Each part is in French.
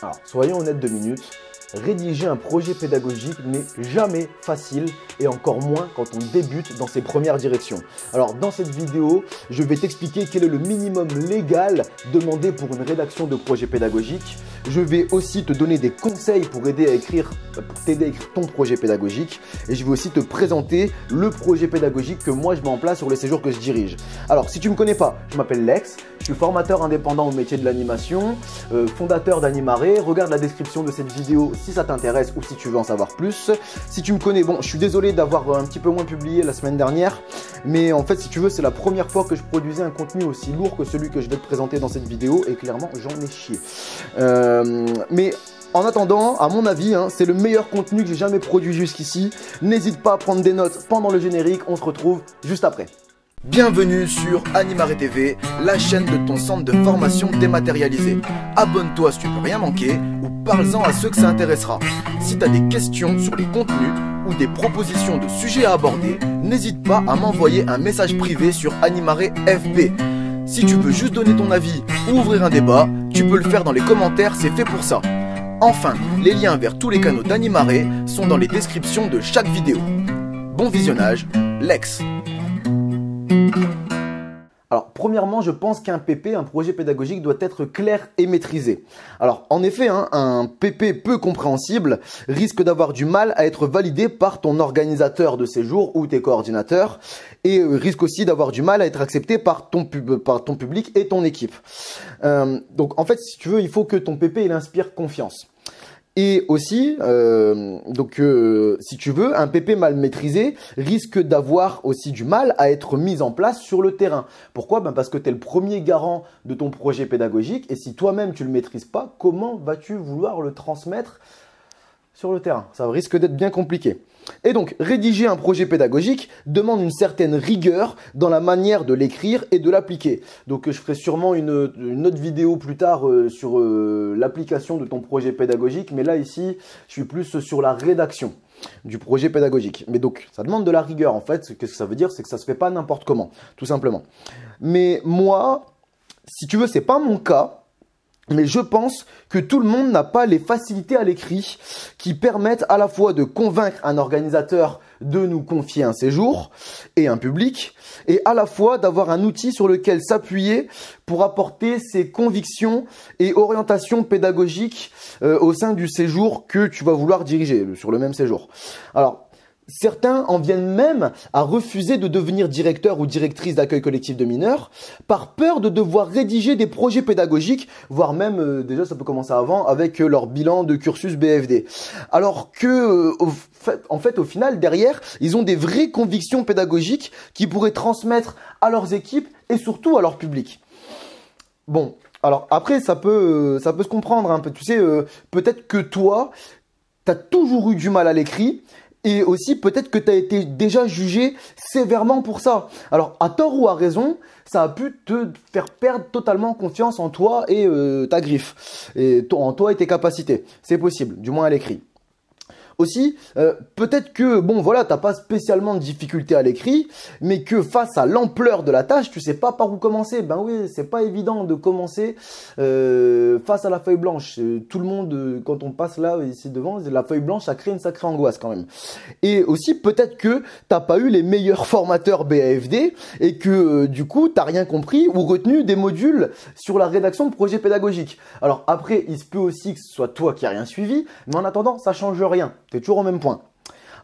Alors, soyons honnêtes 2 minutes, rédiger un projet pédagogique n'est jamais facile et encore moins quand on débute dans ses premières directions. Alors, dans cette vidéo, je vais t'expliquer quel est le minimum légal demandé pour une rédaction de projet pédagogique. Je vais aussi te donner des conseils pour t'aider à écrire ton projet pédagogique et je vais aussi te présenter le projet pédagogique que moi je mets en place sur les séjours que je dirige. Alors, si tu ne me connais pas, je m'appelle Lex, je suis formateur indépendant au métier de l'animation, fondateur d'Animaré. Regarde la description de cette vidéo si ça t'intéresse ou si tu veux en savoir plus. Si tu me connais, bon, je suis désolé d'avoir un petit peu moins publié la semaine dernière, mais en fait, si tu veux, c'est la première fois que je produisais un contenu aussi lourd que celui que je vais te présenter dans cette vidéo et clairement, j'en ai chié. Mais en attendant, à mon avis, c'est le meilleur contenu que j'ai jamais produit jusqu'ici. N'hésite pas à prendre des notes pendant le générique, on se retrouve juste après. Bienvenue sur Animaré TV, la chaîne de ton centre de formation dématérialisé. Abonne-toi si tu ne veux rien manquer ou parle-en à ceux que ça intéressera. Si tu as des questions sur les contenus ou des propositions de sujets à aborder, n'hésite pas à m'envoyer un message privé sur Animaré FB. Si tu veux juste donner ton avis ou ouvrir un débat, tu peux le faire dans les commentaires, c'est fait pour ça. Enfin, les liens vers tous les canaux d'Animaré sont dans les descriptions de chaque vidéo. Bon visionnage, Lex. Alors, premièrement, je pense qu'un PP, un projet pédagogique, doit être clair et maîtrisé. Alors, en effet, un PP peu compréhensible risque d'avoir du mal à être validé par ton organisateur de séjour ou tes coordinateurs et risque aussi d'avoir du mal à être accepté par ton public et ton équipe. Donc, en fait, si tu veux, il faut que ton PP il inspire confiance. Et aussi, si tu veux, un PP mal maîtrisé risque d'avoir aussi du mal à être mis en place sur le terrain. Pourquoi ? Parce que tu es le premier garant de ton projet pédagogique et si toi-même tu ne le maîtrises pas, comment vas-tu vouloir le transmettre sur le terrain? Ça risque d'être bien compliqué. Et donc, rédiger un projet pédagogique demande une certaine rigueur dans la manière de l'écrire et de l'appliquer. Donc, je ferai sûrement une autre vidéo plus tard sur l'application de ton projet pédagogique. Mais là, ici, je suis plus sur la rédaction du projet pédagogique. Mais donc, ça demande de la rigueur en fait. Qu'est-ce que ça veut dire? C'est que ça ne se fait pas n'importe comment, tout simplement. Mais moi, si tu veux, ce n'est pas mon cas. Mais je pense que tout le monde n'a pas les facilités à l'écrit qui permettent à la fois de convaincre un organisateur de nous confier un séjour et un public et à la fois d'avoir un outil sur lequel s'appuyer pour apporter ses convictions et orientations pédagogiques au sein du séjour que tu vas vouloir diriger sur le même séjour. Alors, certains en viennent même à refuser de devenir directeur ou directrice d'accueil collectif de mineurs par peur de devoir rédiger des projets pédagogiques, voire même, déjà ça peut commencer avant, avec leur bilan de cursus BFD. Alors que, au final, derrière, ils ont des vraies convictions pédagogiques qui pourraient transmettre à leurs équipes et surtout à leur public. Bon, alors après, ça peut se comprendre un peu. Tu sais, peut-être que toi, tu as toujours eu du mal à l'écrit. Et aussi, peut-être que tu as été déjà jugé sévèrement pour ça. Alors, à tort ou à raison, ça a pu te faire perdre totalement confiance en toi et ta griffe. Et en toi et tes capacités. C'est possible, du moins à l'écrit. Aussi, peut-être que, bon voilà, t'as pas spécialement de difficulté à l'écrit, mais que face à l'ampleur de la tâche, tu sais pas par où commencer. Ben oui, c'est pas évident de commencer face à la feuille blanche. Tout le monde, quand on passe là, ici devant, la feuille blanche, ça crée une sacrée angoisse quand même. Et aussi, peut-être que t'as pas eu les meilleurs formateurs BAFD et que du coup, t'as rien compris ou retenu des modules sur la rédaction de projets pédagogiques. Alors après, il se peut aussi que ce soit toi qui n'as rien suivi, mais en attendant, ça change rien. Tu es toujours au même point.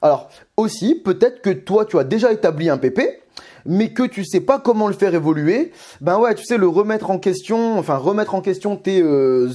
Alors aussi, peut-être que toi, tu as déjà établi un PP, mais que tu sais pas comment le faire évoluer. Ben ouais, tu sais, remettre en question tes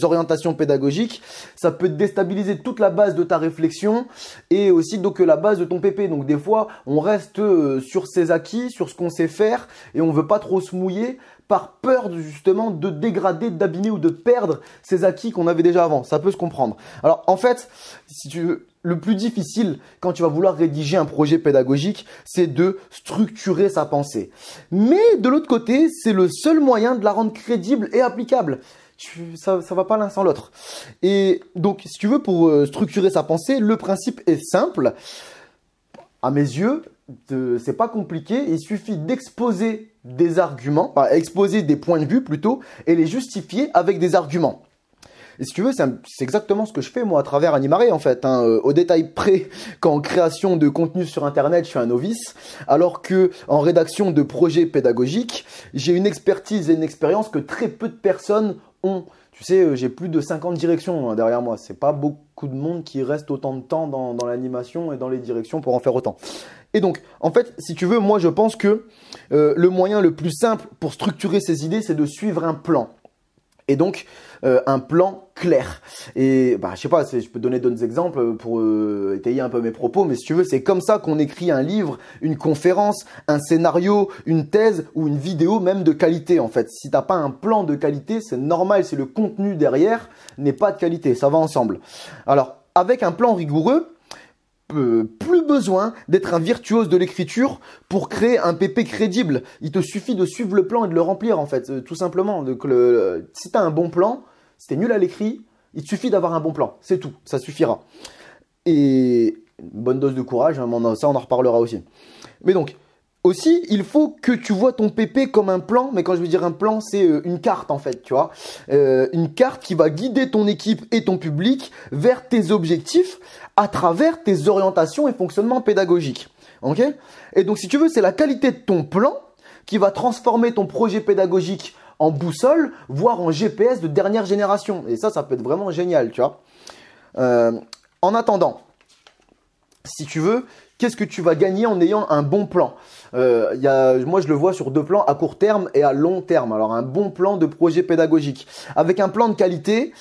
orientations pédagogiques, ça peut déstabiliser toute la base de ta réflexion et aussi donc la base de ton PP. Donc des fois, on reste sur ses acquis, sur ce qu'on sait faire et on veut pas trop se mouiller par peur justement de dégrader, d'abîmer ou de perdre ces acquis qu'on avait déjà avant. Ça peut se comprendre. Alors en fait, si tu veux, le plus difficile quand tu vas vouloir rédiger un projet pédagogique, c'est de structurer sa pensée. Mais de l'autre côté, c'est le seul moyen de la rendre crédible et applicable. Ça va pas l'un sans l'autre. Et donc, si tu veux, pour structurer sa pensée, le principe est simple. À mes yeux, c'est pas compliqué. Il suffit d'exposer des arguments, exposer des points de vue plutôt, et les justifier avec des arguments. Et si tu veux, c'est exactement ce que je fais moi à travers Animaré en fait, hein, au détail près qu'en création de contenu sur internet je suis un novice, alors que en rédaction de projets pédagogiques, j'ai une expertise et une expérience que très peu de personnes ont. Tu sais, j'ai plus de 50 directions derrière moi. C'est pas beaucoup de monde qui reste autant de temps dans l'animation et dans les directions pour en faire autant. Et donc, en fait, si tu veux, moi je pense que le moyen le plus simple pour structurer ces idées, c'est de suivre un plan. Et donc, un plan clair. Et bah, je sais pas, je peux te donner d'autres exemples pour étayer un peu mes propos, mais si tu veux, c'est comme ça qu'on écrit un livre, une conférence, un scénario, une thèse ou une vidéo même de qualité en fait. Si t'as pas un plan de qualité, c'est normal si le contenu derrière n'est pas de qualité, ça va ensemble. Alors, avec un plan rigoureux, plus besoin d'être un virtuose de l'écriture pour créer un PP crédible. Il te suffit de suivre le plan et de le remplir en fait, tout simplement. Donc, si tu as un bon plan, si tu es nul à l'écrit, il te suffit d'avoir un bon plan. C'est tout, ça suffira. Et une bonne dose de courage, hein, ça on en reparlera aussi. Mais donc, aussi, il faut que tu vois ton PP comme un plan, mais quand je veux dire un plan, c'est une carte en fait, tu vois. Une carte qui va guider ton équipe et ton public vers tes objectifs à travers tes orientations et fonctionnements pédagogiques. Ok ? Et donc, si tu veux, c'est la qualité de ton plan qui va transformer ton projet pédagogique en boussole, voire en GPS de dernière génération. Et ça peut être vraiment génial, tu vois. En attendant, si tu veux, qu'est-ce que tu vas gagner en ayant un bon plan ? Moi, je le vois sur deux plans, à court terme et à long terme. Alors, un bon plan de projet pédagogique. Avec un plan de qualité,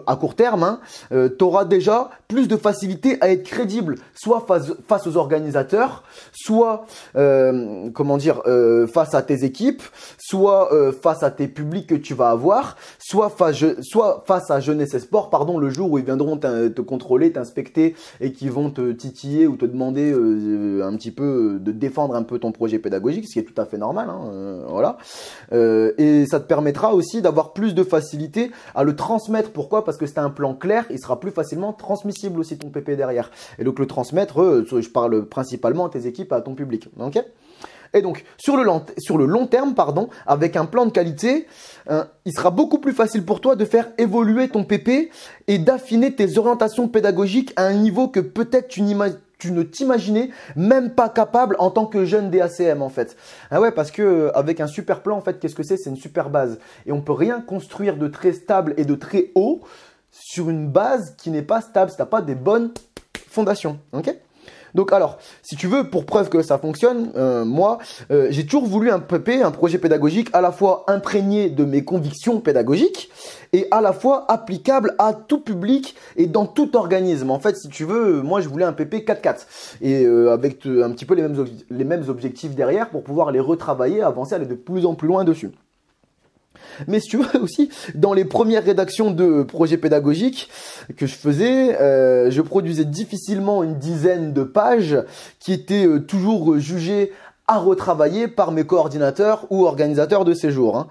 à court terme, hein, tu auras déjà plus de facilité à être crédible, soit face aux organisateurs, soit face à tes équipes, soit face à tes publics que tu vas avoir, soit face à Jeunesse et Sport, pardon, le jour où ils viendront te contrôler, t'inspecter et qui vont te titiller ou te demander un petit peu de défendre un peu ton projet pédagogique, ce qui est tout à fait normal, hein, voilà. Et ça te permettra aussi d'avoir plus de facilité à le transmettre. Pourquoi ? Parce que c'est un plan clair, il sera plus facilement transmissible aussi ton PP derrière. Et donc le transmettre, je parle principalement à tes équipes, à ton public. Ok ? Et donc, sur le long terme, avec un plan de qualité, il sera beaucoup plus facile pour toi de faire évoluer ton PP et d'affiner tes orientations pédagogiques à un niveau que peut-être tu ne t'imaginais même pas capable en tant que jeune DACM en fait. Ah ouais, parce que avec un super plan, en fait, qu'est-ce que c'est ? C'est une super base. Et on peut rien construire de très stable et de très haut sur une base qui n'est pas stable, si tu n'as pas des bonnes fondations. Ok ? Donc alors, si tu veux, pour preuve que ça fonctionne, moi, j'ai toujours voulu un PP, un projet pédagogique à la fois imprégné de mes convictions pédagogiques et à la fois applicable à tout public et dans tout organisme. En fait, si tu veux, moi, je voulais un PP 4-4 et avec un petit peu les mêmes objectifs derrière pour pouvoir les retravailler, avancer, aller de plus en plus loin dessus. Mais si tu veux aussi, dans les premières rédactions de projets pédagogiques que je faisais, je produisais difficilement une dizaine de pages qui étaient toujours jugées à retravailler par mes coordinateurs ou organisateurs de séjour.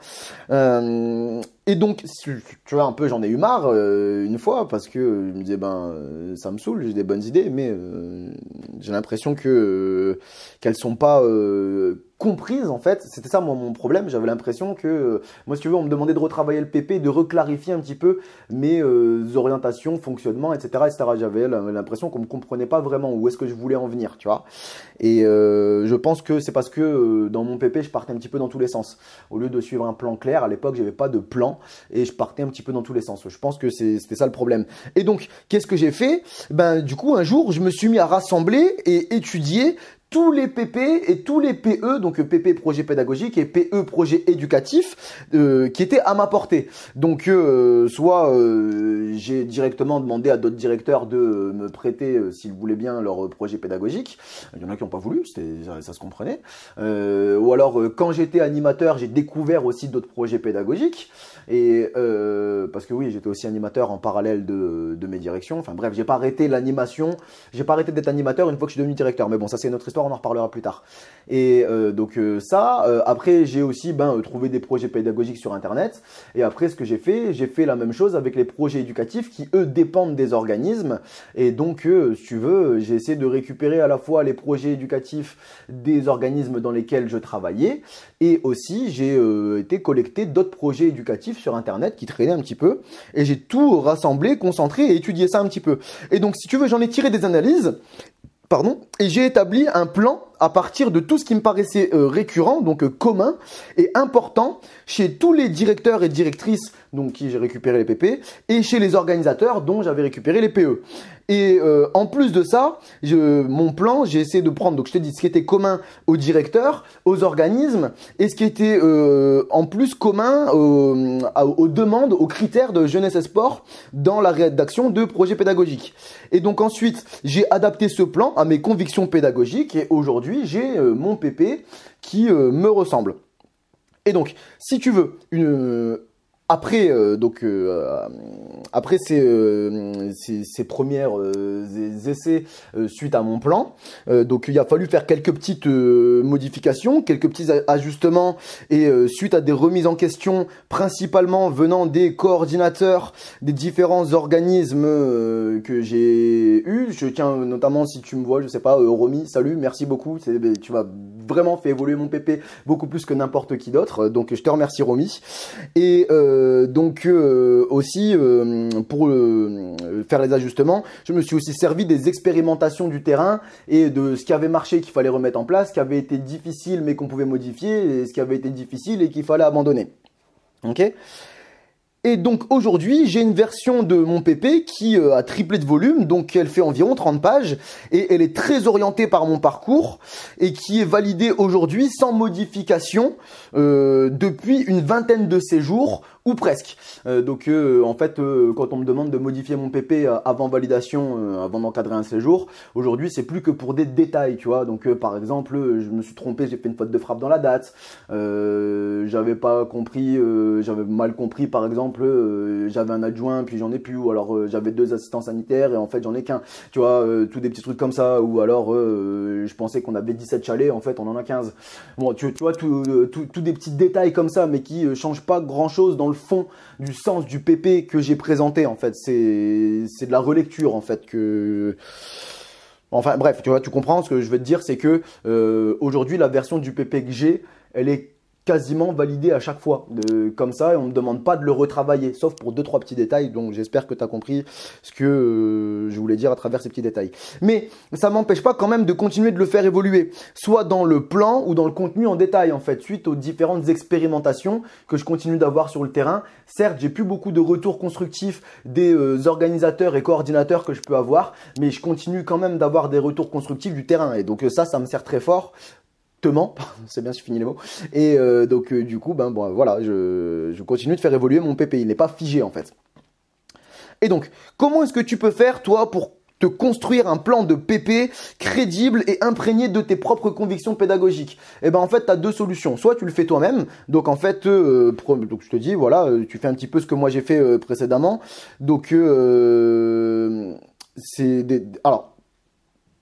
Hein. Et donc, tu vois, un peu, j'en ai eu marre une fois parce que je me disais, ça me saoule, j'ai des bonnes idées, mais j'ai l'impression qu'elles sont pas comprises en fait. C'était ça mon problème. J'avais l'impression que, moi si tu veux, on me demandait de retravailler le PP, de reclarifier un petit peu mes orientations, fonctionnement, etc. etc. J'avais l'impression qu'on me comprenait pas vraiment où est-ce que je voulais en venir, tu vois. Et je pense que c'est parce que dans mon PP, je partais un petit peu dans tous les sens. Au lieu de suivre un plan clair, à l'époque, j'avais pas de plan et je partais un petit peu dans tous les sens. Je pense que c'était ça le problème. Et donc, qu'est-ce que j'ai fait ? Du coup, un jour, je me suis mis à rassembler et étudier tous les PP et tous les PE, donc PP projet pédagogique et PE projet éducatif, qui étaient à ma portée. Donc soit j'ai directement demandé à d'autres directeurs de me prêter, s'ils voulaient bien, leur projet pédagogique. Il y en a qui n'ont pas voulu, ça se comprenait. Ou alors quand j'étais animateur, j'ai découvert aussi d'autres projets pédagogiques. Et parce que oui, j'étais aussi animateur en parallèle de mes directions. Enfin bref, j'ai pas arrêté l'animation, j'ai pas arrêté d'être animateur une fois que je suis devenu directeur. Mais bon, ça c'est une autre histoire. l'histoire, on en reparlera plus tard. Et après j'ai aussi trouvé des projets pédagogiques sur internet. Et après ce que j'ai fait la même chose avec les projets éducatifs qui eux dépendent des organismes. Et donc si tu veux, j'ai essayé de récupérer à la fois les projets éducatifs des organismes dans lesquels je travaillais, et aussi j'ai été collecter d'autres projets éducatifs sur internet qui traînaient un petit peu, et j'ai tout rassemblé, concentré et étudié ça un petit peu. Et donc si tu veux, j'en ai tiré des analyses. Et j'ai établi un plan à partir de tout ce qui me paraissait récurrent, donc commun et important chez tous les directeurs et directrices, donc qui j'ai récupéré les PP, et chez les organisateurs dont j'avais récupéré les PE. Et en plus de ça, mon plan, j'ai essayé de prendre, donc je t'ai dit, ce qui était commun aux directeurs, aux organismes, et ce qui était en plus commun aux demandes, aux critères de jeunesse et sport dans la rédaction de projets pédagogiques. Et donc ensuite, j'ai adapté ce plan à mes convictions pédagogiques, et aujourd'hui, j'ai mon PP qui me ressemble. Et donc, si tu veux, après ces premières essais suite à mon plan, donc il a fallu faire quelques petites modifications, quelques petits ajustements, et suite à des remises en question principalement venant des coordinateurs des différents organismes que j'ai eu. Je tiens notamment, si tu me vois, je sais pas, Romy, salut, merci beaucoup, tu m'as vraiment fait évoluer mon PP beaucoup plus que n'importe qui d'autre, donc je te remercie Romy. Et aussi pour faire les ajustements, je me suis aussi servi des expérimentations du terrain et de ce qui avait marché qu'il fallait remettre en place, ce qui avait été difficile mais qu'on pouvait modifier, et ce qui avait été difficile et qu'il fallait abandonner. Ok ? Et donc aujourd'hui, j'ai une version de mon PP qui a triplé de volume, donc elle fait environ 30 pages, et elle est très orientée par mon parcours, et qui est validée aujourd'hui sans modification depuis une vingtaine de séjours, ou presque. En fait, quand on me demande de modifier mon PP avant validation, avant d'encadrer un séjour, aujourd'hui c'est plus que pour des détails, tu vois. Donc par exemple, je me suis trompé, j'ai fait une faute de frappe dans la date, j'avais pas compris, j'avais mal compris par exemple, j'avais un adjoint puis j'en ai plus, ou alors j'avais 2 assistants sanitaires et en fait j'en ai qu'un, tu vois, tous des petits trucs comme ça, ou alors je pensais qu'on avait 17 chalets, en fait on en a 15. Bon, tu vois, tout des petits détails comme ça, mais qui changent pas grand chose dans le fond du sens du PP que j'ai présenté. En fait, c'est de la relecture en fait que... Enfin bref, tu vois, tu comprends ce que je veux te dire, c'est que aujourd'hui la version du PP que j'ai, elle est quasiment validé à chaque fois, comme ça, et on ne me demande pas de le retravailler, sauf pour 2-3 petits détails. Donc j'espère que tu as compris ce que je voulais dire à travers ces petits détails. Mais ça m'empêche pas quand même de continuer de le faire évoluer, soit dans le plan ou dans le contenu en détail en fait, suite aux différentes expérimentations que je continue d'avoir sur le terrain. Certes, j'ai plus beaucoup de retours constructifs des organisateurs et coordinateurs que je peux avoir, mais je continue quand même d'avoir des retours constructifs du terrain, et donc ça me sert très fort. C'est bien si je finis les mots. Et du coup, voilà, je continue de faire évoluer mon PP. Il n'est pas figé en fait. Et donc, comment est-ce que tu peux faire toi pour te construire un plan de PP crédible et imprégné de tes propres convictions pédagogiques? Et ben en fait, tu as 2 solutions. Soit tu le fais toi-même. Donc en fait, donc je te dis, voilà, tu fais un petit peu ce que moi j'ai fait précédemment. Donc alors,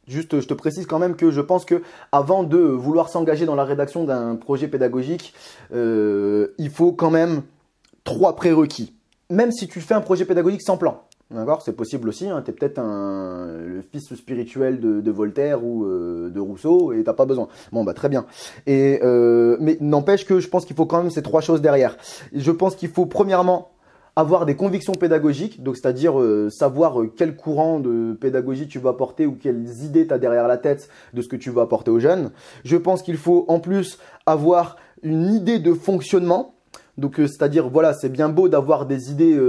juste, je te précise quand même que je pense que avant de vouloir s'engager dans la rédaction d'un projet pédagogique, il faut quand même 3 prérequis. Même si tu fais un projet pédagogique sans plan, d'accord, c'est possible aussi. Hein, tu es peut-être le fils spirituel de Voltaire ou de Rousseau et t'as pas besoin. Bon, bah très bien. Mais n'empêche que je pense qu'il faut quand même ces 3 choses derrière. Je pense qu'il faut premièrement avoir des convictions pédagogiques, donc c'est-à-dire savoir quel courant de pédagogie tu vas apporter ou quelles idées tu as derrière la tête de ce que tu vas apporter aux jeunes. Je pense qu'il faut en plus avoir une idée de fonctionnement. Donc, c'est-à-dire, voilà, c'est bien beau d'avoir des idées,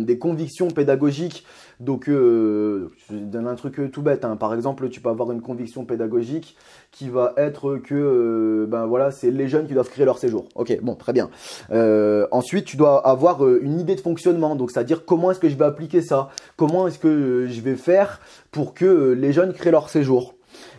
des convictions pédagogiques. Donc, je donne un truc tout bête. Hein. Par exemple, tu peux avoir une conviction pédagogique qui va être que, voilà, c'est les jeunes qui doivent créer leur séjour. Ok, bon, très bien. Ensuite, tu dois avoir une idée de fonctionnement. Donc, c'est-à-dire, comment est-ce que je vais appliquer ça? Comment est-ce que je vais faire pour que les jeunes créent leur séjour?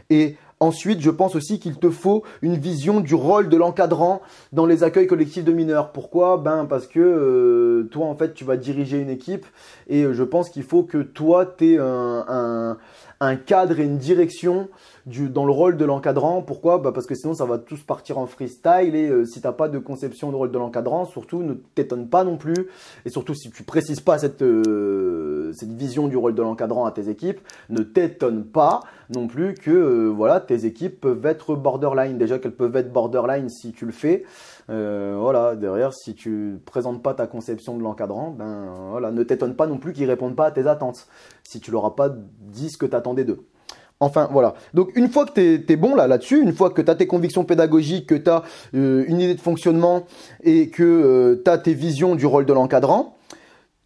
Et Ensuite, je pense aussi qu'il te faut une vision du rôle de l'encadrant dans les accueils collectifs de mineurs. Pourquoi? Parce que toi, en fait, tu vas diriger une équipe et je pense qu'il faut que toi, tu aies un cadre et une direction dans le rôle de l'encadrant. Pourquoi? Parce que sinon, ça va tous partir en freestyle et si tu n'as pas de conception du rôle de l'encadrant, surtout, ne t'étonne pas non plus. Et surtout, si tu précises pas cette vision du rôle de l'encadrant à tes équipes, ne t'étonne pas non plus que voilà, tes équipes peuvent être borderline. Déjà qu'elles peuvent être borderline si tu le fais. Voilà, derrière, si tu présentes pas ta conception de l'encadrant, voilà, ne t'étonne pas non plus qu'ils répondent pas à tes attentes. Si tu leur as pas dit ce que tu attendais d'eux. Enfin, voilà. Donc, une fois que tu es bon là-dessus, une fois que tu as tes convictions pédagogiques, que tu as une idée de fonctionnement et que tu as tes visions du rôle de l'encadrant,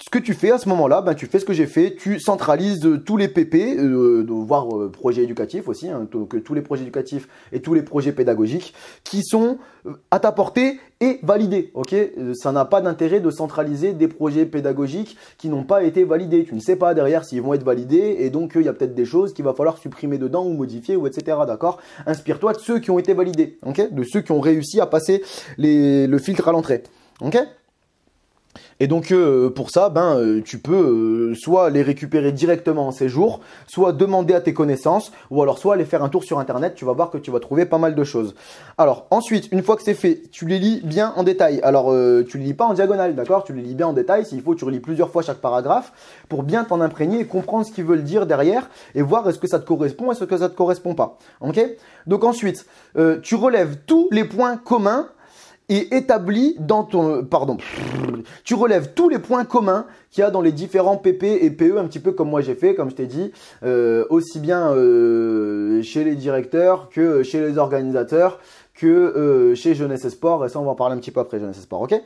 ce que tu fais à ce moment-là, tu fais ce que j'ai fait, tu centralises tous les PP, voire projets éducatifs aussi, hein, donc tous les projets éducatifs et tous les projets pédagogiques qui sont à ta portée et validés. Ok, ça n'a pas d'intérêt de centraliser des projets pédagogiques qui n'ont pas été validés. Tu ne sais pas derrière s'ils vont être validés et donc il y a peut-être des choses qu'il va falloir supprimer dedans ou modifier ou etc. D'accord. Inspire-toi de ceux qui ont été validés, ok, de ceux qui ont réussi à passer le filtre à l'entrée. Ok. Et donc pour ça, tu peux soit les récupérer directement en séjour, soit demander à tes connaissances, ou alors soit aller faire un tour sur internet, tu vas voir que tu vas trouver pas mal de choses. Alors ensuite, une fois que c'est fait, tu les lis bien en détail. Alors tu les lis pas en diagonale, d'accord? Tu les lis bien en détail, s'il faut tu relis plusieurs fois chaque paragraphe pour bien t'en imprégner et comprendre ce qu'ils veulent dire derrière et voir est-ce que ça te correspond, est-ce que ça te correspond pas. Ok? Donc ensuite, tu relèves tous les points communs et établi dans ton... tu relèves tous les points communs qu'il y a dans les différents PP et PE, un petit peu comme moi j'ai fait, comme je t'ai dit, aussi bien chez les directeurs que chez les organisateurs, que chez Jeunesse et Sport, et ça on va en parler un petit peu après Jeunesse et Sport, ok?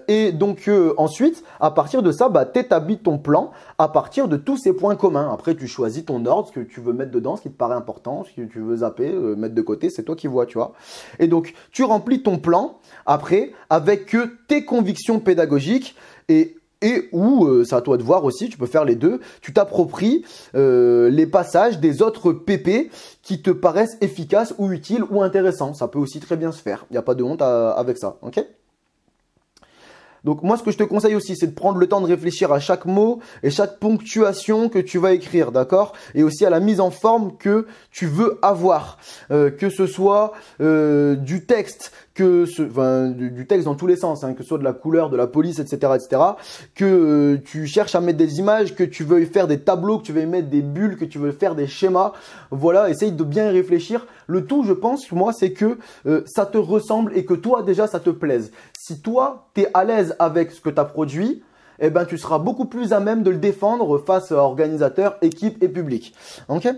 Et donc ensuite, à partir de ça, t'établis ton plan à partir de tous ces points communs. Après, tu choisis ton ordre, ce que tu veux mettre dedans, ce qui te paraît important, ce que tu veux zapper, mettre de côté, c'est toi qui vois, tu vois. Et donc, tu remplis ton plan après avec tes convictions pédagogiques et où, c'est à toi de voir aussi, tu peux faire les deux, tu t'appropries les passages des autres PP qui te paraissent efficaces ou utiles ou intéressants. Ça peut aussi très bien se faire, il n'y a pas de honte avec ça, ok? Donc moi, ce que je te conseille aussi, c'est de prendre le temps de réfléchir à chaque mot et chaque ponctuation que tu vas écrire, d'accord? Et aussi à la mise en forme que tu veux avoir, que ce soit du texte, du texte dans tous les sens, hein, que ce soit de la couleur, de la police, etc., que tu cherches à mettre des images, que tu veuilles faire des tableaux, que tu veuilles mettre des bulles, que tu veux faire des schémas. Voilà, essaye de bien y réfléchir. Le tout, je pense, moi, c'est que ça te ressemble et que toi, déjà, ça te plaise. Si toi, tu es à l'aise avec ce que tu as produit, eh ben, tu seras beaucoup plus à même de le défendre face à organisateurs, équipes et public. Ok?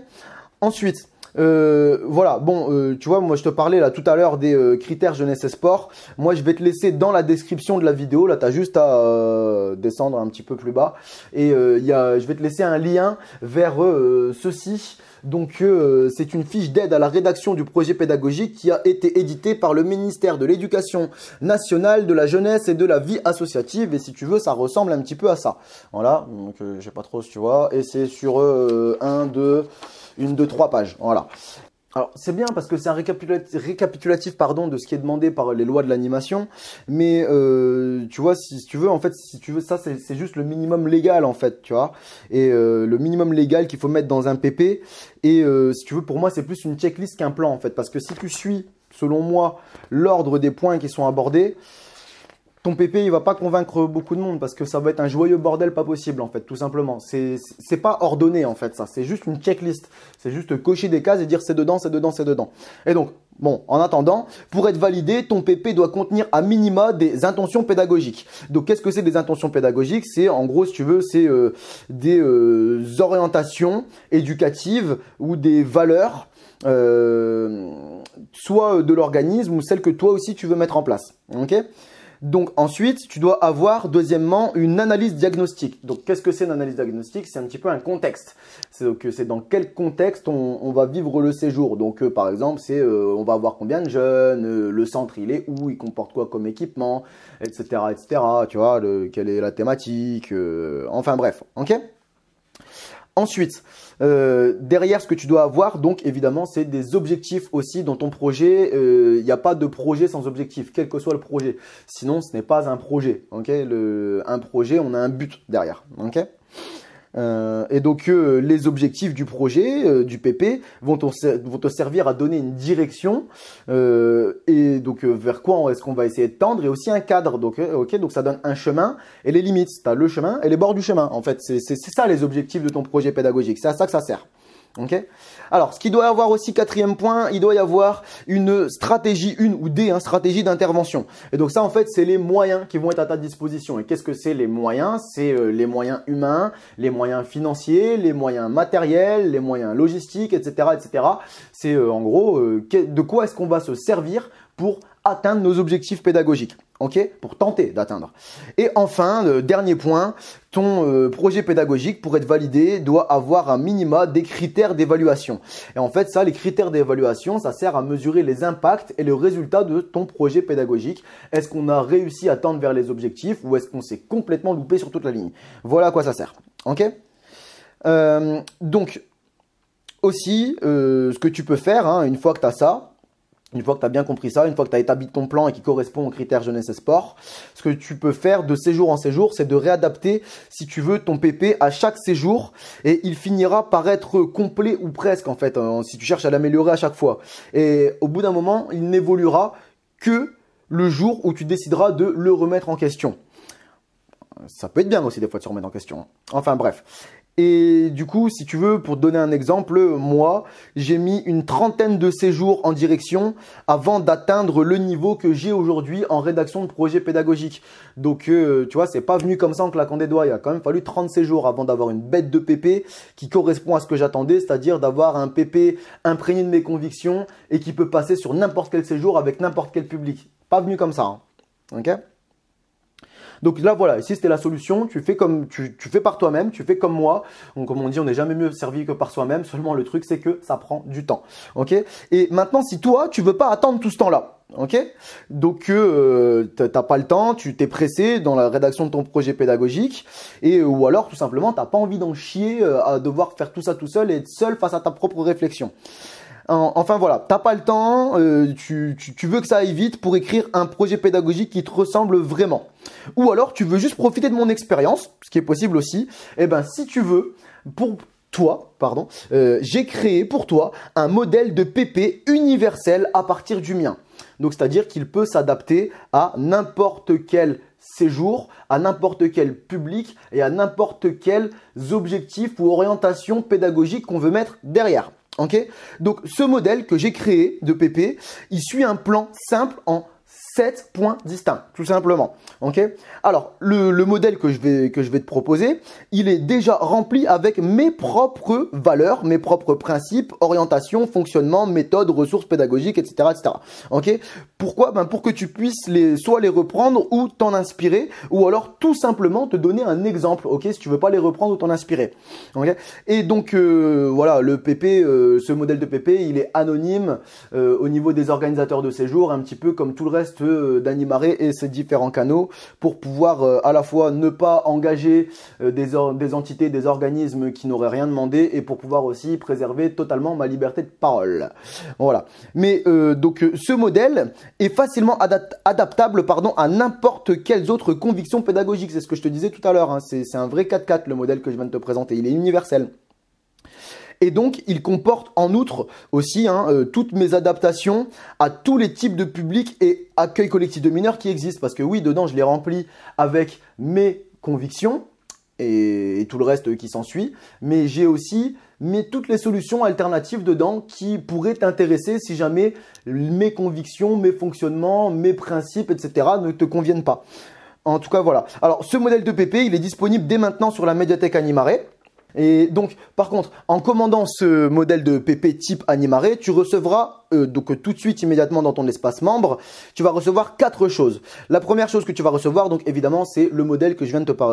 Ensuite, voilà, bon, tu vois, moi je te parlais là tout à l'heure des critères jeunesse et sport. Moi je vais te laisser dans la description de la vidéo, là tu as juste à descendre un petit peu plus bas et je vais te laisser un lien vers ceci. Donc c'est une fiche d'aide à la rédaction du projet pédagogique qui a été édité par le ministère de l'Éducation nationale, de la jeunesse et de la vie associative. Et si tu veux, ça ressemble un petit peu à ça. Voilà, donc je sais pas trop si tu vois. Et c'est sur une, deux, trois pages. Voilà. Alors c'est bien parce que c'est un récapitulatif pardon, de ce qui est demandé par les lois de l'animation, mais tu vois si tu veux en fait si tu veux ça c'est juste le minimum légal en fait tu vois et le minimum légal qu'il faut mettre dans un PP et si tu veux pour moi c'est plus une checklist qu'un plan en fait parce que si tu suis selon moi l'ordre des points qui sont abordés, ton PP il va pas convaincre beaucoup de monde parce que ça va être un joyeux bordel pas possible en fait tout simplement. C'est pas ordonné en fait ça, c'est juste une checklist. C'est juste cocher des cases et dire c'est dedans, c'est dedans, c'est dedans. Et donc bon, en attendant, pour être validé, ton PP doit contenir à minima des intentions pédagogiques. Donc qu'est-ce que c'est des intentions pédagogiques? C'est en gros si tu veux, c'est des orientations éducatives ou des valeurs soit de l'organisme ou celles que toi aussi tu veux mettre en place. OK? Donc ensuite, tu dois avoir deuxièmement une analyse diagnostique. Donc qu'est-ce que c'est une analyse diagnostique? C'est un petit peu un contexte. C'est dans quel contexte on va vivre le séjour. Donc par exemple, c'est on va avoir combien de jeunes, le centre il est où, il comporte quoi comme équipement, etc. etc. Tu vois, quelle est la thématique, enfin bref, ok. Ensuite, derrière ce que tu dois avoir, donc évidemment, c'est des objectifs aussi dans ton projet. Il n'y a pas de projet sans objectif, quel que soit le projet. Sinon, ce n'est pas un projet. Okay, un projet, on a un but derrière. Okay, et donc, les objectifs du projet, du PP, vont te servir à donner une direction et donc vers quoi est-ce qu'on va essayer de tendre et aussi un cadre. Donc, donc ça donne un chemin et les limites. Tu as le chemin et les bords du chemin. En fait, c'est ça les objectifs de ton projet pédagogique. C'est à ça que ça sert. Okay. Alors, ce qu'il doit y avoir aussi, quatrième point, il doit y avoir une stratégie, stratégie d'intervention. Et donc ça, en fait, c'est les moyens qui vont être à ta disposition. Et qu'est-ce que c'est les moyens? C'est les moyens humains, les moyens financiers, les moyens matériels, les moyens logistiques, etc., etc. C'est en gros, de quoi est-ce qu'on va se servir pour atteindre nos objectifs pédagogiques, ok, pour tenter d'atteindre. Et enfin, dernier point, ton projet pédagogique, pour être validé, doit avoir un minima des critères d'évaluation. Et en fait, ça, les critères d'évaluation, ça sert à mesurer les impacts et le résultat de ton projet pédagogique. Est-ce qu'on a réussi à tendre vers les objectifs ou est-ce qu'on s'est complètement loupé sur toute la ligne? Voilà à quoi ça sert, ok. Donc, aussi, ce que tu peux faire, une fois que tu as ça, une fois que tu as bien compris ça, une fois que tu as établi ton plan et qui correspond aux critères jeunesse et sport, ce que tu peux faire de séjour en séjour, c'est de réadapter, si tu veux, ton PP à chaque séjour et il finira par être complet ou presque en fait, si tu cherches à l'améliorer à chaque fois. Et au bout d'un moment, il n'évoluera que le jour où tu décideras de le remettre en question. Ça peut être bien aussi des fois de se remettre en question. Enfin bref. Et du coup, si tu veux, pour te donner un exemple, moi, j'ai mis une trentaine de séjours en direction avant d'atteindre le niveau que j'ai aujourd'hui en rédaction de projet pédagogique. Donc, tu vois, c'est pas venu comme ça en claquant des doigts. Il a quand même fallu 30 séjours avant d'avoir une bête de PP qui correspond à ce que j'attendais, c'est-à-dire d'avoir un PP imprégné de mes convictions et qui peut passer sur n'importe quel séjour avec n'importe quel public. Pas venu comme ça, ok ? Donc là, voilà, ici, c'était la solution. Tu fais comme tu fais par toi-même, tu fais comme moi. Donc, comme on dit, on n'est jamais mieux servi que par soi-même. Seulement, le truc, c'est que ça prend du temps. Ok. Et maintenant, si toi, tu veux pas attendre tout ce temps-là, ok. Donc, t'as pas le temps, tu t'es pressé dans la rédaction de ton projet pédagogique, et ou alors tout simplement, t'as pas envie d'en chier à devoir faire tout ça tout seul et être seul face à ta propre réflexion. Enfin voilà, t'as pas le temps, tu veux que ça aille vite pour écrire un projet pédagogique qui te ressemble vraiment. Ou alors tu veux juste profiter de mon expérience, ce qui est possible aussi. Eh ben si tu veux, pour toi, j'ai créé pour toi un modèle de PP universel à partir du mien. Donc c'est-à-dire qu'il peut s'adapter à n'importe quel séjour, à n'importe quel public et à n'importe quels objectifs ou orientations pédagogiques qu'on veut mettre derrière. Ok, donc ce modèle que j'ai créé de PP, il suit un plan simple en 7 points distincts, tout simplement. Ok. Alors le modèle que je vais te proposer, il est déjà rempli avec mes propres valeurs, mes propres principes, orientation, fonctionnement, méthode, ressources pédagogiques, etc., etc. Ok. Pourquoi? Ben pour que tu puisses soit les reprendre ou t'en inspirer, ou alors tout simplement te donner un exemple. Ok. Si tu veux pas les reprendre ou t'en inspirer. Ok. Et donc voilà, le PP, ce modèle de PP, il est anonyme au niveau des organisateurs de séjour, un petit peu comme tout le reste d'Animare et ses différents canaux, pour pouvoir à la fois ne pas engager des entités, des organismes qui n'auraient rien demandé, et pour pouvoir aussi préserver totalement ma liberté de parole. Voilà. Mais donc ce modèle est facilement adaptable à n'importe quelles autres convictions pédagogiques. C'est ce que je te disais tout à l'heure. C'est un vrai 4x4 le modèle que je viens de te présenter. Il est universel. Et donc, il comporte en outre aussi toutes mes adaptations à tous les types de publics et accueil collectif de mineurs qui existent. Parce que oui, dedans, je l'ai rempli avec mes convictions et tout le reste qui s'ensuit. Mais j'ai aussi mis toutes les solutions alternatives dedans qui pourraient t'intéresser si jamais mes convictions, mes fonctionnements, mes principes, etc. ne te conviennent pas. En tout cas, voilà. Alors, ce modèle de PP, il est disponible dès maintenant sur la médiathèque Animare. Et donc, par contre, en commandant ce modèle de PP type Animare, tu recevras donc tout de suite, immédiatement dans ton espace membre, tu vas recevoir 4 choses. La première chose que tu vas recevoir, donc évidemment, c'est le modèle que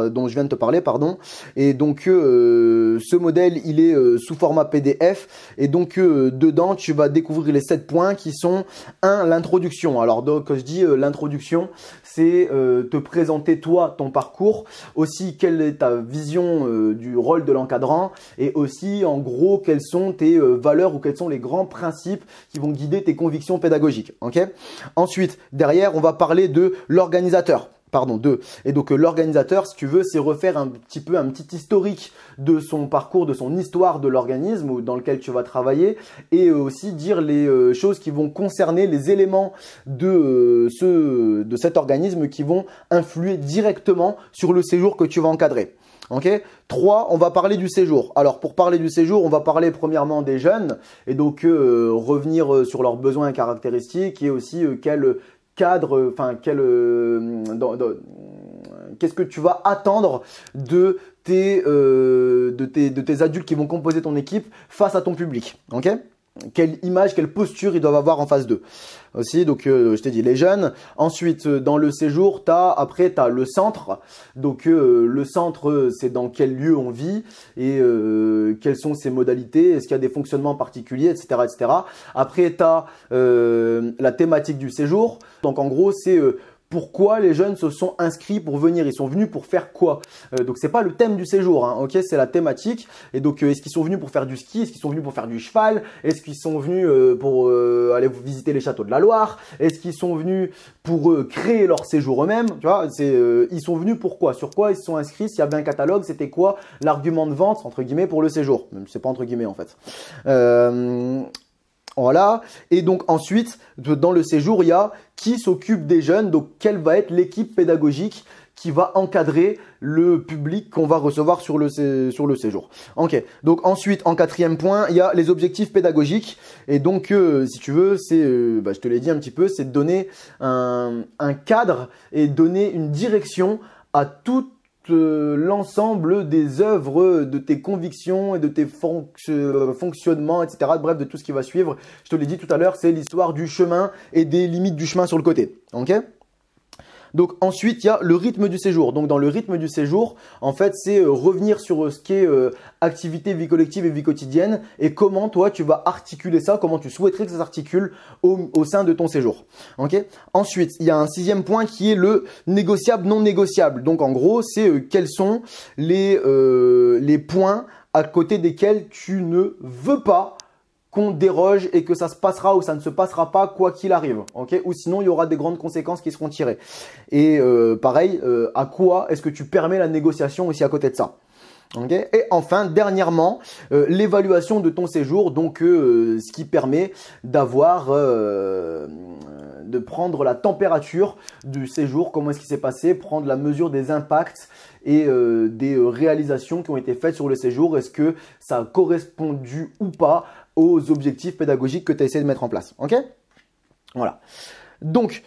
dont je viens de te parler, pardon. Et donc ce modèle, il est sous format PDF. Et donc dedans, tu vas découvrir les 7 points qui sont 1, l'introduction. Alors donc quand je dis l'introduction, c'est te présenter toi, ton parcours, aussi quelle est ta vision du rôle de l'encadrant et aussi en gros quelles sont tes valeurs ou quels sont les grands principes qui vont guider tes convictions pédagogiques. Okay. Ensuite, derrière, on va parler de l'organisateur. Et donc l'organisateur, si tu veux, c'est refaire un petit historique de son parcours, de son histoire de l'organisme dans lequel tu vas travailler et aussi dire les choses qui vont concerner les éléments de cet organisme qui vont influer directement sur le séjour que tu vas encadrer. Okay. 3, on va parler du séjour. Alors pour parler du séjour, on va parler premièrement des jeunes et donc revenir sur leurs besoins et caractéristiques et aussi quel cadre, enfin qu'est-ce que tu vas attendre de tes adultes qui vont composer ton équipe face à ton public. Ok. Quelle image, quelle posture ils doivent avoir en face d'eux. Aussi, donc je t'ai dit les jeunes. Ensuite, dans le séjour, après tu as le centre. Donc le centre, c'est dans quel lieu on vit et quelles sont ses modalités, est-ce qu'il y a des fonctionnements particuliers, etc. etc. Après, tu as la thématique du séjour. Donc en gros, c'est pourquoi les jeunes se sont inscrits pour venir. Ils sont venus pour faire quoi? Donc c'est pas le thème du séjour, hein, ok, c'est la thématique. Et donc est-ce qu'ils sont venus pour faire du ski? Est-ce qu'ils sont venus pour faire du cheval? Est-ce qu'ils sont venus pour aller visiter les châteaux de la Loire? Est-ce qu'ils sont venus pour créer leur séjour eux-mêmes? Tu vois, ils sont venus pour quoi? Sur quoi ils se sont inscrits? S'il y avait un catalogue, c'était quoi l'argument de vente entre guillemets pour le séjour? Même si c'est pas entre guillemets en fait. Voilà. Et donc ensuite, dans le séjour, il y a qui s'occupe des jeunes. Donc, quelle va être l'équipe pédagogique qui va encadrer le public qu'on va recevoir sur le séjour. Ok. Donc ensuite, en 4e point, il y a les objectifs pédagogiques. Et donc, si tu veux, c'est, je te l'ai dit un petit peu, c'est de donner un cadre et donner une direction à toute l'ensemble des œuvres, de tes convictions et de tes fonctionnements, etc. Bref, de tout ce qui va suivre. Je te l'ai dit tout à l'heure, c'est l'histoire du chemin et des limites du chemin sur le côté. Ok ? Donc ensuite, il y a le rythme du séjour. Donc dans le rythme du séjour, en fait, c'est revenir sur ce qu'est activité, vie collective et vie quotidienne et comment toi, tu vas articuler ça, comment tu souhaiterais que ça s'articule au sein de ton séjour. Okay. Ensuite, il y a un 6e point qui est le négociable, non négociable. Donc en gros, c'est quels sont les points à côté desquels tu ne veux pas qu'on déroge et que ça se passera ou ça ne se passera pas quoi qu'il arrive, ok? Ou sinon il y aura des grandes conséquences qui seront tirées. Et pareil, à quoi est-ce que tu permets la négociation aussi à côté de ça? Okay. Et enfin, dernièrement, l'évaluation de ton séjour, donc ce qui permet d'avoir, de prendre la température du séjour, comment est-ce qu'il s'est passé, prendre la mesure des impacts et des réalisations qui ont été faites sur le séjour. Est-ce que ça a correspondu ou pas aux objectifs pédagogiques que tu as essayé de mettre en place. Ok? Voilà. Donc,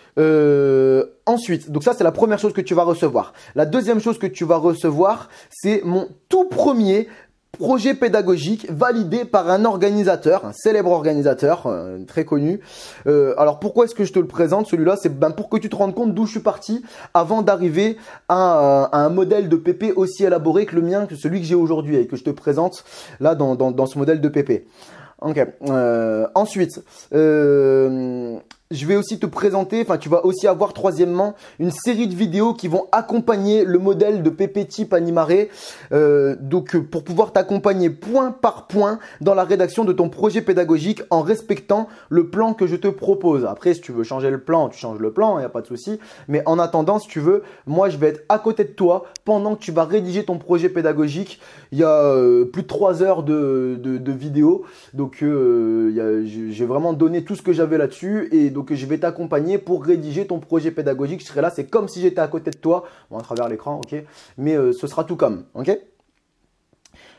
ensuite, donc ça c'est la première chose que tu vas recevoir. La deuxième chose que tu vas recevoir, c'est mon tout premier projet pédagogique validé par un organisateur, un célèbre organisateur très connu. Alors pourquoi est-ce que je te le présente celui-là? C'est pour que tu te rendes compte d'où je suis parti avant d'arriver à un modèle de PP aussi élaboré que le mien, que celui que j'ai aujourd'hui et que je te présente là dans ce modèle de PP. Ok. Ensuite, je vais aussi te présenter, enfin tu vas aussi avoir troisièmement une série de vidéos qui vont accompagner le modèle de PP type Animaré, donc pour pouvoir t'accompagner point par point dans la rédaction de ton projet pédagogique en respectant le plan que je te propose. Après, si tu veux changer le plan, tu changes le plan, il n'y a pas de souci. Mais en attendant, si tu veux, moi je vais être à côté de toi pendant que tu vas rédiger ton projet pédagogique. Il y a plus de 3 heures de vidéos, donc j'ai vraiment donné tout ce que j'avais là-dessus et donc je vais t'accompagner pour rédiger ton projet pédagogique. Je serai là, c'est comme si j'étais à côté de toi, bon, à travers l'écran, ok, mais ce sera tout comme, ok.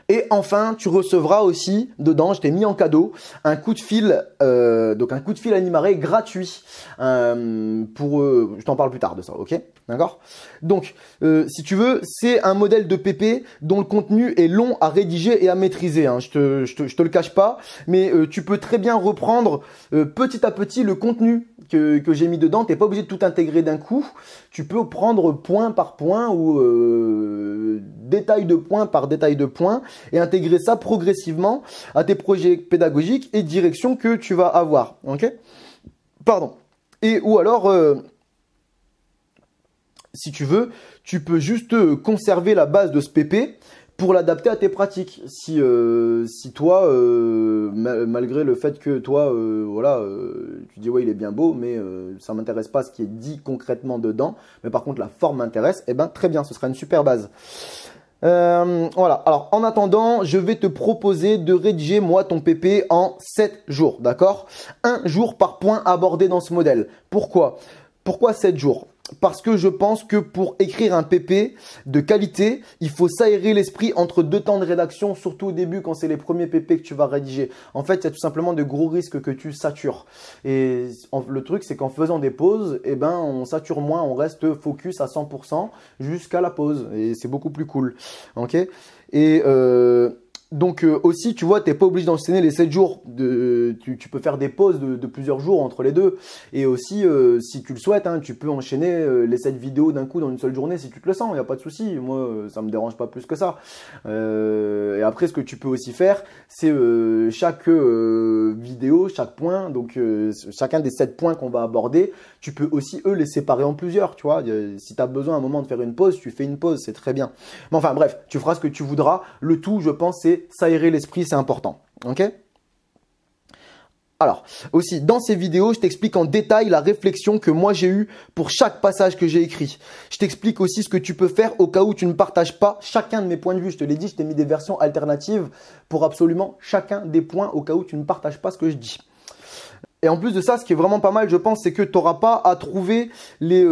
Et enfin, tu recevras aussi, dedans, je t'ai mis en cadeau, un coup de fil, donc un coup de fil Animaré gratuit. Je t'en parle plus tard de ça, ok? D'accord? Donc, si tu veux, c'est un modèle de PP dont le contenu est long à rédiger et à maîtriser. Hein. Je te le cache pas, mais tu peux très bien reprendre petit à petit le contenu que j'ai mis dedans. T'es pas obligé de tout intégrer d'un coup. Tu peux prendre point par point ou détail de point par détail de point et intégrer ça progressivement à tes projets pédagogiques et directions que tu vas avoir. Ok? Pardon. Et ou alors, si tu veux, tu peux juste conserver la base de ce PP pour l'adapter à tes pratiques. Si toi, malgré le fait que toi, tu dis ouais il est bien beau, mais ça m'intéresse pas ce qui est dit concrètement dedans, mais par contre la forme m'intéresse, eh ben très bien, ce sera une super base. Voilà, alors en attendant, je vais te proposer de rédiger moi ton PP en 7 jours, d'accord? Un jour par point abordé dans ce modèle. Pourquoi 7 jours? Parce que je pense que pour écrire un PP de qualité, il faut s'aérer l'esprit entre 2 temps de rédaction, surtout au début quand c'est les premiers PP que tu vas rédiger. En fait, il y a tout simplement de gros risques que tu satures. Et le truc, c'est qu'en faisant des pauses, eh ben, on sature moins, on reste focus à 100% jusqu'à la pause. Et c'est beaucoup plus cool. Ok? Et donc aussi, tu vois, tu n'es pas obligé d'enchaîner les 7 jours. Tu peux faire des pauses de plusieurs jours entre les deux. Et aussi, si tu le souhaites, hein, tu peux enchaîner les 7 vidéos d'un coup dans une seule journée si tu te le sens. Il n'y a pas de souci. Moi, ça me dérange pas plus que ça. Et après, ce que tu peux aussi faire, c'est chaque vidéo, chaque point, donc chacun des 7 points qu'on va aborder, tu peux aussi, les séparer en plusieurs. Tu vois, si tu as besoin à un moment de faire une pause, tu fais une pause. C'est très bien. Mais enfin, bref, tu feras ce que tu voudras. Le tout, je pense, c'est s'aérer l'esprit, c'est important. Ok? Alors, aussi, dans ces vidéos, je t'explique en détail la réflexion que moi j'ai eue pour chaque passage que j'ai écrit. Je t'explique aussi ce que tu peux faire au cas où tu ne partages pas chacun de mes points de vue. Je te l'ai dit, je t'ai mis des versions alternatives pour absolument chacun des points au cas où tu ne partages pas ce que je dis. Et en plus de ça, ce qui est vraiment pas mal, je pense, c'est que tu n'auras pas à trouver les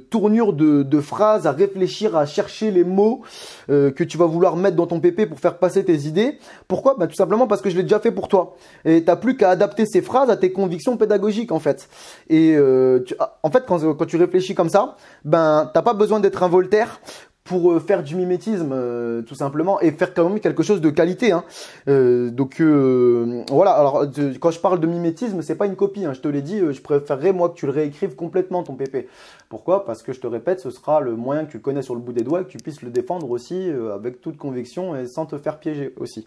tournures de phrases, à réfléchir, à chercher les mots que tu vas vouloir mettre dans ton PP pour faire passer tes idées. Pourquoi? Tout simplement parce que je l'ai déjà fait pour toi. Et tu n'as plus qu'à adapter ces phrases à tes convictions pédagogiques, en fait. Et en fait, quand tu réfléchis comme ça, tu n'as pas besoin d'être un Voltaire pour faire du mimétisme tout simplement et faire quand même quelque chose de qualité. Hein. Voilà, alors quand je parle de mimétisme, c'est pas une copie, hein. Je te l'ai dit, je préférerais moi que tu le réécrives complètement ton PP. Pourquoi? Parce que je te répète, ce sera le moyen que tu le connais sur le bout des doigts, que tu puisses le défendre aussi avec toute conviction et sans te faire piéger aussi.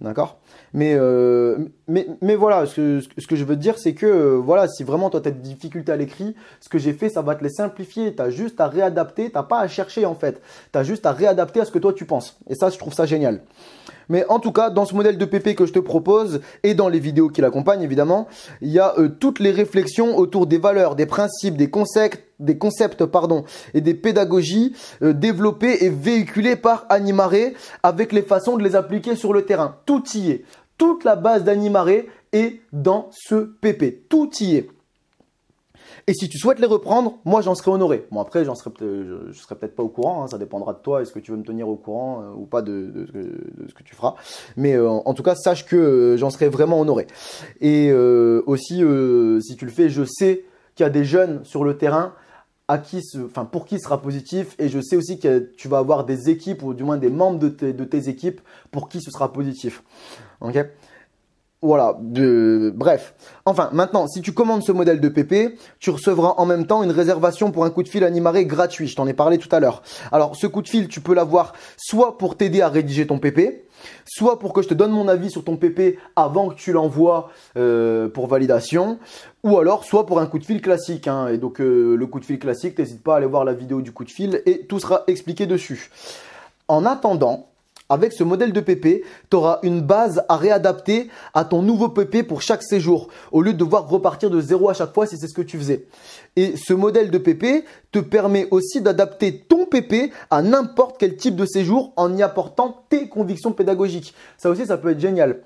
D'accord? Mais voilà, ce que je veux te dire, c'est que voilà, si vraiment toi tu as des difficultés à l'écrit, ce que j'ai fait, ça va te les simplifier. Tu as juste à réadapter, tu n'as pas à chercher en fait. Tu as juste à réadapter à ce que toi tu penses. Et ça, je trouve ça génial. Mais en tout cas, dans ce modèle de PP que je te propose et dans les vidéos qui l'accompagnent évidemment, il y a toutes les réflexions autour des valeurs, des principes, des concepts et des pédagogies développées et véhiculées par Animaré avec les façons de les appliquer sur le terrain. Tout y est. Toute la base d'Animaré est dans ce PP. Tout y est. Et si tu souhaites les reprendre, moi j'en serai honoré. Bon après, je serai peut-être pas au courant, hein, ça dépendra de toi, est-ce que tu veux me tenir au courant ou pas de ce que tu feras. Mais en tout cas, sache que j'en serai vraiment honoré. Et aussi, si tu le fais, je sais qu'il y a des jeunes sur le terrain pour qui ce sera positif, et je sais aussi que tu vas avoir des équipes, ou du moins des membres de tes équipes pour qui ce sera positif. Ok ? Voilà, bref. Enfin, maintenant, si tu commandes ce modèle de PP, tu recevras en même temps une réservation pour un coup de fil Animaré gratuit. Je t'en ai parlé tout à l'heure. Alors, ce coup de fil, tu peux l'avoir soit pour t'aider à rédiger ton PP, soit pour que je te donne mon avis sur ton PP avant que tu l'envoies pour validation, ou alors soit pour un coup de fil classique. Hein. Et donc, le coup de fil classique, n'hésite pas à aller voir la vidéo du coup de fil et tout sera expliqué dessus. En attendant, avec ce modèle de PP, tu auras une base à réadapter à ton nouveau PP pour chaque séjour, au lieu de devoir repartir de zéro à chaque fois si c'est ce que tu faisais. Et ce modèle de PP te permet aussi d'adapter ton PP à n'importe quel type de séjour en y apportant tes convictions pédagogiques. Ça aussi, ça peut être génial.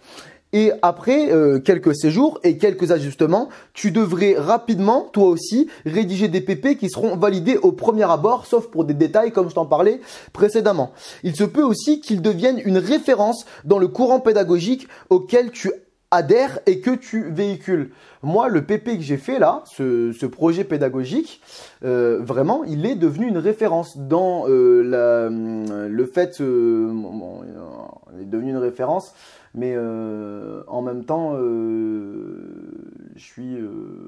Et après quelques séjours et quelques ajustements, tu devrais rapidement, toi aussi, rédiger des PP qui seront validés au premier abord, sauf pour des détails comme je t'en parlais précédemment. Il se peut aussi qu'ils deviennent une référence dans le courant pédagogique auquel tu adhères et que tu véhicules. Moi, le PP que j'ai fait là, ce projet pédagogique, vraiment, il est devenu une référence dans le fait, bon, il est devenu une référence, mais en même temps, je suis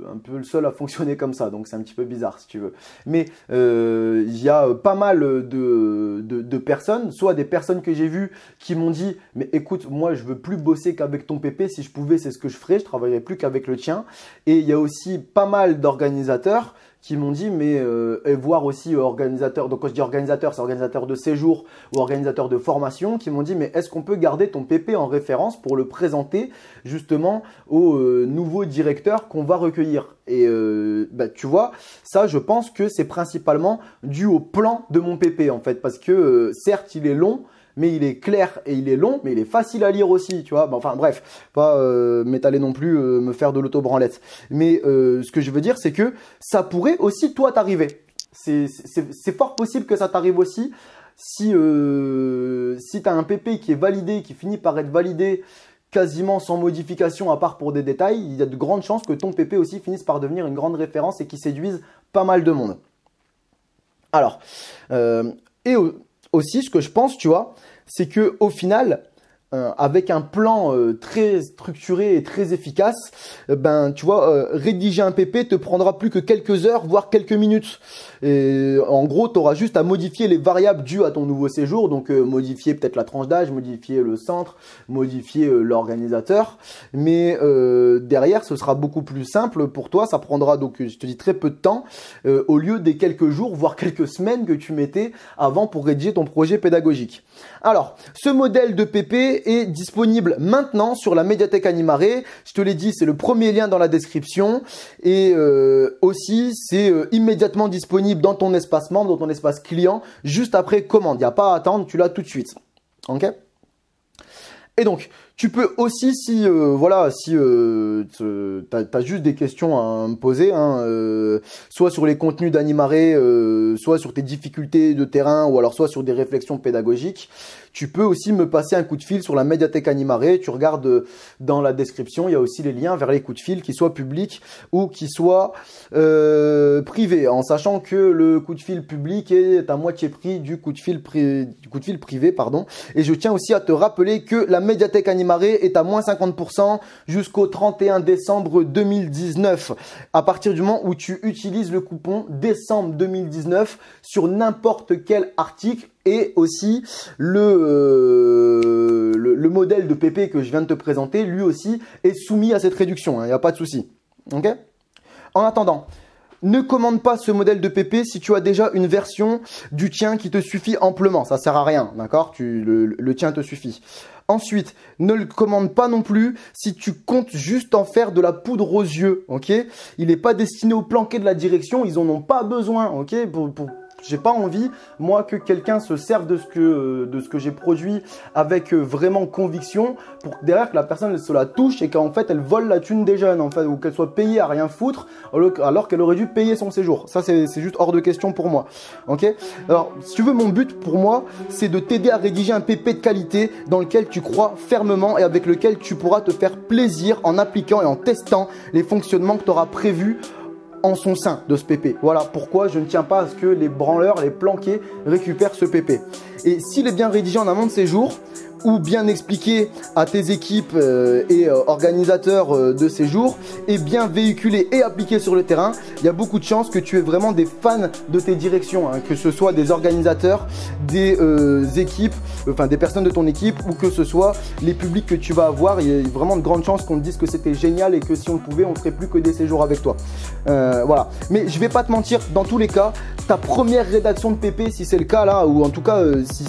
un peu le seul à fonctionner comme ça, donc c'est un petit peu bizarre si tu veux. Mais il y a pas mal de personnes, soit des personnes que j'ai vues qui m'ont dit « mais écoute, moi je veux plus bosser qu'avec ton PP, si je pouvais c'est ce que je ferais, je travaillerais plus qu'avec le tien ». Et il y a aussi pas mal d'organisateurs qui m'ont dit, mais et voire aussi organisateurs, donc quand je dis organisateur, c'est organisateur de séjour ou organisateur de formation, qui m'ont dit, mais est-ce qu'on peut garder ton PP en référence pour le présenter justement aux nouveaux directeurs qu'on va recueillir? Et bah, tu vois, ça je pense que c'est principalement dû au plan de mon PP en fait, parce que certes il est long, mais il est clair et il est long, mais il est facile à lire aussi, tu vois. Bah, enfin bref, pas m'étaler non plus, me faire de l'autobranlette. Mais ce que je veux dire, c'est que ça pourrait aussi toi t'arriver. C'est fort possible que ça t'arrive aussi si tu as un PP qui est validé, qui finit par être validé quasiment sans modification à part pour des détails, il y a de grandes chances que ton PP aussi finisse par devenir une grande référence et qui séduise pas mal de monde. Alors, aussi, ce que je pense, tu vois, c'est que au final, avec un plan très structuré et très efficace, ben tu vois, rédiger un PP te prendra plus que quelques heures, voire quelques minutes. Et en gros, tu auras juste à modifier les variables dues à ton nouveau séjour, donc modifier peut-être la tranche d'âge, modifier le centre, modifier l'organisateur. Mais derrière, ce sera beaucoup plus simple pour toi. Ça prendra donc, je te dis, très peu de temps, au lieu des quelques jours, voire quelques semaines que tu mettais avant pour rédiger ton projet pédagogique. Alors, ce modèle de PP est disponible maintenant sur la médiathèque Animare. Je te l'ai dit, c'est le premier lien dans la description. Et aussi, c'est immédiatement disponible dans ton espace membre, dans ton espace client, juste après commande. Il n'y a pas à attendre, tu l'as tout de suite. Ok ? Et donc, tu peux aussi, si voilà, si t'as juste des questions à me poser, hein, soit sur les contenus d'Animare, soit sur tes difficultés de terrain, ou alors soit sur des réflexions pédagogiques, tu peux aussi me passer un coup de fil sur la médiathèque Animare. Tu regardes dans la description, il y a aussi les liens vers les coups de fil, qu'ils soient publics ou qu'ils soient privés, en sachant que le coup de fil public est à moitié prix du coup de fil privé, pardon. Et je tiens aussi à te rappeler que la médiathèque Animare est à moins 50% jusqu'au 31 décembre 2019. À partir du moment où tu utilises le coupon décembre 2019 sur n'importe quel article, et aussi le modèle de PP que je viens de te présenter, lui aussi est soumis à cette réduction. Il n'y a pas de souci. Ok ? En attendant, ne commande pas ce modèle de PP si tu as déjà une version du tien qui te suffit amplement. Ça sert à rien, d'accord ? Le tien te suffit. Ensuite, ne le commande pas non plus si tu comptes juste en faire de la poudre aux yeux, ok ? Il n'est pas destiné aux planqués de la direction, ils en ont pas besoin, ok ? J'ai pas envie, moi, que quelqu'un se serve de ce que j'ai produit avec vraiment conviction pour que derrière que la personne elle se la touche et qu'en fait elle vole la thune des jeunes en fait, ou qu'elle soit payée à rien foutre alors qu'elle aurait dû payer son séjour. Ça c'est juste hors de question pour moi. Ok ? Alors si tu veux, mon but pour moi c'est de t'aider à rédiger un PP de qualité dans lequel tu crois fermement et avec lequel tu pourras te faire plaisir en appliquant et en testant les fonctionnements que tu auras prévus en son sein de ce PP. Voilà pourquoi je ne tiens pas à ce que les branleurs, les planqués récupèrent ce PP. Et s'il est bien rédigé en amont de séjour ou bien expliqué à tes équipes et organisateurs de séjour et bien véhiculé et appliqué sur le terrain, il y a beaucoup de chances que tu aies vraiment des fans de tes directions, hein, que ce soit des organisateurs, des équipes, enfin des personnes de ton équipe ou que ce soit les publics que tu vas avoir. Il y a vraiment de grandes chances qu'on te dise que c'était génial et que si on le pouvait, on ne ferait plus que des séjours avec toi. Voilà. Mais je vais pas te mentir, dans tous les cas, ta première rédaction de PP, si c'est le cas là, ou en tout cas si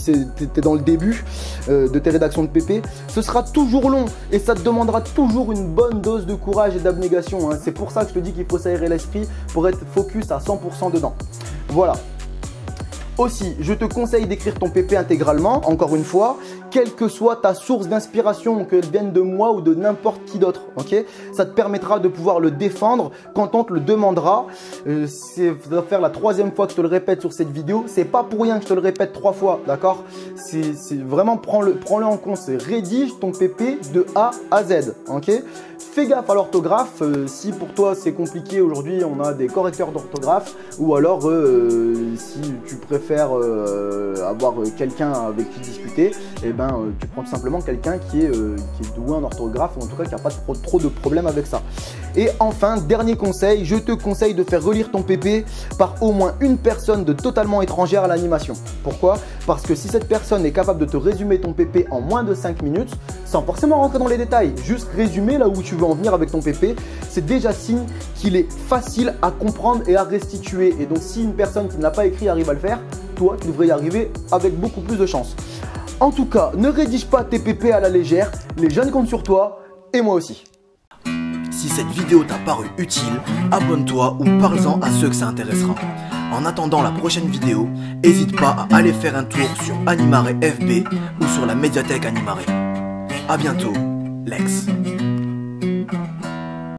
t'es dans le début de tes rédactions de PP, ce sera toujours long et ça te demandera toujours une bonne dose de courage et d'abnégation, hein. C'est pour ça que je te dis qu'il faut s'aérer l'esprit pour être focus à 100% dedans. Voilà. Aussi, je te conseille d'écrire ton PP intégralement. Encore une fois, quelle que soit ta source d'inspiration, qu'elle vienne de moi ou de n'importe qui d'autre, ok? Ça te permettra de pouvoir le défendre quand on te le demandera. Ça va faire la 3e fois que je te le répète sur cette vidéo. C'est pas pour rien que je te le répète 3 fois, d'accord? C'est vraiment, prends-le en compte. C'est rédige ton PP de A à Z, ok? Fais gaffe à l'orthographe. Si pour toi c'est compliqué aujourd'hui, on a des correcteurs d'orthographe, ou alors si tu préfères avoir quelqu'un avec qui discuter, et tu prends tout simplement quelqu'un qui est doué en orthographe, ou en tout cas qui n'a pas trop de problèmes avec ça. Et enfin, dernier conseil, je te conseille de faire relire ton PP par au moins une personne de totalement étrangère à l'animation. Pourquoi? Parce que si cette personne est capable de te résumer ton PP en moins de 5 minutes, sans forcément rentrer dans les détails, juste résumer là où tu veux en venir avec ton PP, c'est déjà signe qu'il est facile à comprendre et à restituer. Et donc si une personne qui ne l'a pas écrit arrive à le faire, toi tu devrais y arriver avec beaucoup plus de chance. En tout cas, ne rédige pas tes PP à la légère, les jeunes comptent sur toi et moi aussi. Si cette vidéo t'a paru utile, abonne-toi ou parle-en à ceux que ça intéressera. En attendant la prochaine vidéo, n'hésite pas à aller faire un tour sur Animare FB ou sur la médiathèque Animare. A bientôt, Lex.